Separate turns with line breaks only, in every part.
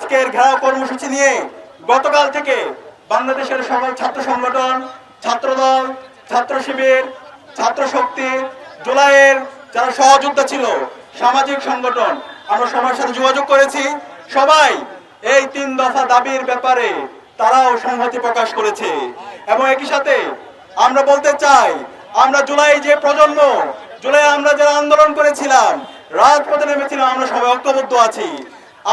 আজকের ঘেরাও কর্মসূচি নিয়ে গতকাল থেকে বাংলাদেশের সকল ছাত্র সংগঠন, ছাত্রদল, ছাত্র শিবির, ছাত্র শক্তি, জুলাইয়ের যারা সহযোদ্ধা ছিল, সামাজিক সংগঠন, আমরা সবার সাথে যোগাযোগ করেছি। সবাই এই 3 দফা দাবির ব্যাপারে তারাও সংহতি প্রকাশ করেছে। এবং একই সাথে আমরা বলতে চাই, আমরা জুলাই যে প্রজন্ম, জুলাই আমরা যারা আন্দোলন করেছিলাম, রাজপথে নেমেছিলাম, আমরা সবাই ঐক্যবদ্ধ আছি।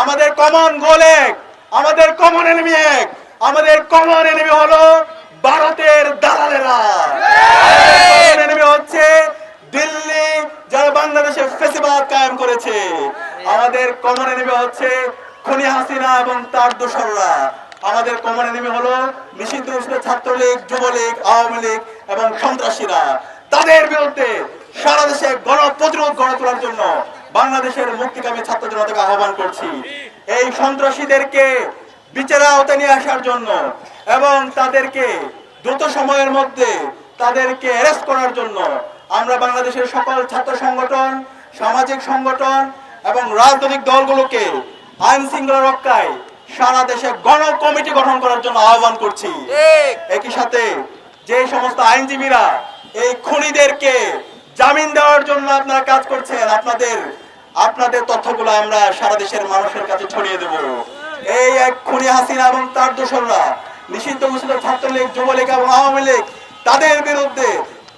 আমাদের কমন গোল এক, আমাদের কমন এনিমি এক। আমাদের কমন এনিমি হলো ভারতের দালালেরা, এনিমি হচ্ছে দিল্লি যারা বাংলাদেশে ফ্যাসিবাদ কায়েম করেছে। আমাদের কমন এনিমি হচ্ছে খুনি হাসিনা এবং তার দোসররা। আমাদের কমন এনিমি হলো নিষিদ্ধ ছাত্রলীগ, যুবলীগ, আওয়ামী লীগ এবং সন্ত্রাসীরা। তাদের বিরুদ্ধে সারা দেশে গণপ্রতিরোধ গড়ে তোলার জন্য বাংলাদেশের মুক্তিকামী ছাত্র জনতাকে আহ্বান করছি। এই সন্ত্রাসীদেরকে বিচারের আওতায় নিয়ে আসার জন্য এবং তাদেরকে দ্রুত সময়ের মধ্যে তাদেরকে অ্যারেস্ট করার জন্য আমরা বাংলাদেশের সকল ছাত্র সংগঠন, সামাজিক সংগঠন এবং রাজনৈতিক দলগুলোকে আইন শৃঙ্খলা রক্ষায় সারা দেশে গণ কমিটি গঠন করার জন্য আহ্বান করছি। একই সাথে যে সমস্ত আইনজীবীরা এই খুনিদেরকে জামিন দেওয়ার জন্য আপনারা কাজ করছেন, আপনাদের তথ্যগুলো আমরা সারা দেশের মানুষের কাছে ছড়িয়ে দেব। এই এক খুনি হাসিনা এবং তার দোসররা, নিষিদ্ধ ঘোষিত ছাত্রলীগ, যুবলীগ এবং আওয়ামী লীগ, তাদের বিরুদ্ধে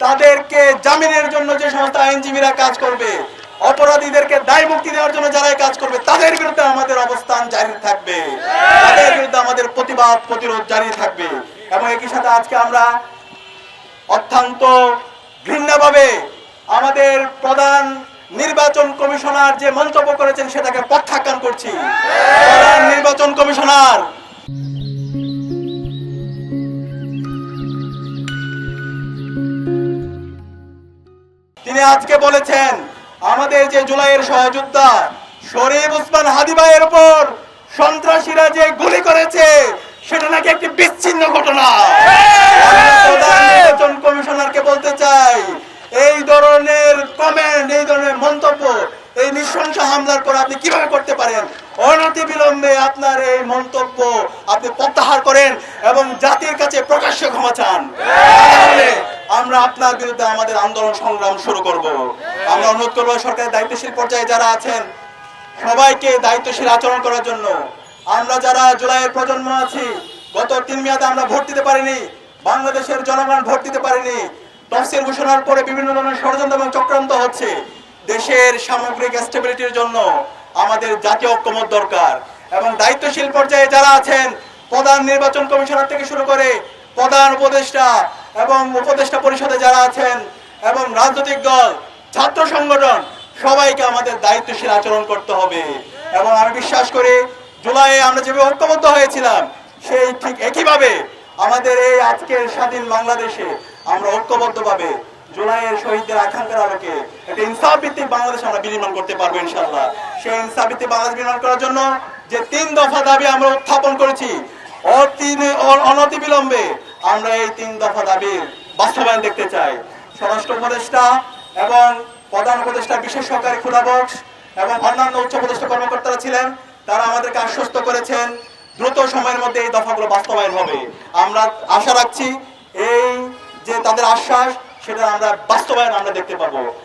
তাদেরকে জামিনের জন্য যে সমস্ত আইনজীবীরা কাজ করবে, অপরাধীদেরকে দায় মুক্তি দেওয়ার জন্য যারাই কাজ করবে, তাদের বিরুদ্ধে আমাদের অবস্থান জারি থাকবে, তাদের বিরুদ্ধে আমাদের প্রতিবাদ প্রতিরোধ জারি থাকবে। এবং একই সাথে আজকে আমরা অত্যন্ত ঘৃণ্যভাবে আমাদের প্রধান নির্বাচন কমিশনার যে মন্তব্য করেছেন সেটাকে প্রত্যাখ্যান করছি। প্রধান নির্বাচন কমিশনার তিনি আজকে বলেছেন আমাদের যে জুলাইয়ের সহযোদ্ধা শরীফ ওসমান হাদি ভাইয়ের উপর সন্ত্রাসীরা যে গুলি করেছে সেটা নাকি একটি বিচ্ছিন্ন ঘটনা। প্রধান নির্বাচন কমিশনারকে বলতে চাই, এই ধরনের কমেন্ট, এই ধরনের মন্তব্য এই নৃশংস হামলার পর আপনি কিভাবে করতে পারেন? অনতিবিলম্বে আপনার এই মন্তব্য আপনি প্রত্যাহার করেন এবং জাতির কাছে প্রকাশ্যে ক্ষমা চান। তাহলে আমরা আপনার বিরুদ্ধে আমাদের আন্দোলন সংগ্রাম শুরু করব। আমরা অনুরোধ করবো সরকারের দায়িত্বশীল পর্যায়ে যারা আছেন সবাইকে দায়িত্বশীল আচরণ করার জন্য। আমরা যারা জুলাইয়ের প্রজন্ম আছি, গত 3 মেয়াদে আমরা ভোট দিতে পারিনি, বাংলাদেশের জনগণ ভোট দিতে পারিনি। তফসিল ঘোষণার পরে বিভিন্ন ধরনের ষড়যন্ত্র এবং চক্রান্ত হচ্ছে। দেশের সামগ্রিক স্টেবিলিটির জন্য আমাদের জাতীয় ঐক্যমত দরকার। এবং দায়িত্বশীল পর্যায়ে যারা আছেন, প্রধান নির্বাচন কমিশনার থেকে শুরু করে প্রধান উপদেষ্টা এবং উপদেষ্টা পরিষদে যারা আছেন এবং রাজনৈতিক দল, ছাত্র সংগঠন, সবাইকে আমাদের দায়িত্বশীল আচরণ করতে হবে। এবং আমি বিশ্বাস করি জুলাইয়ে আমরা যেভাবে ঐক্যবদ্ধ হয়েছিলাম সেই ঠিক একইভাবে আমাদের এই আজকের স্বাধীন বাংলাদেশে আমরা ঐক্যবদ্ধভাবে জুলাইয়ের শহীদদের আকাঙ্ক্ষার আলোকে একটা ইনসাফ ভিত্তিক বাংলাদেশ আমরা বিনির্মাণ করতে পারবো ইনশাআল্লাহ। সেই ইনসাফ ভিত্তিক বাংলাদেশ বিনির্মাণ করার জন্য যে 3 দফা দাবি আমরা উত্থাপন করেছি, অনতিবিলম্বে আমরা এই 3 দফা দাবির বাস্তবায়ন দেখতে চাই। স্বরাষ্ট্র উপদেষ্টা এবং প্রধান উপদেষ্টা, বিশেষ সহকারী খুদা বক্স এবং অন্যান্য উচ্চ পদস্থ কর্মকর্তারা ছিলেন, তারা আমাদেরকে আশ্বস্ত করেছেন দ্রুত সময়ের মধ্যে এই দফাগুলো বাস্তবায়ন হবে। আমরা আশা রাখছি এই যে তাদের আশ্বাস সেটা আমরা বাস্তবায়ন আমরা দেখতে পাবো।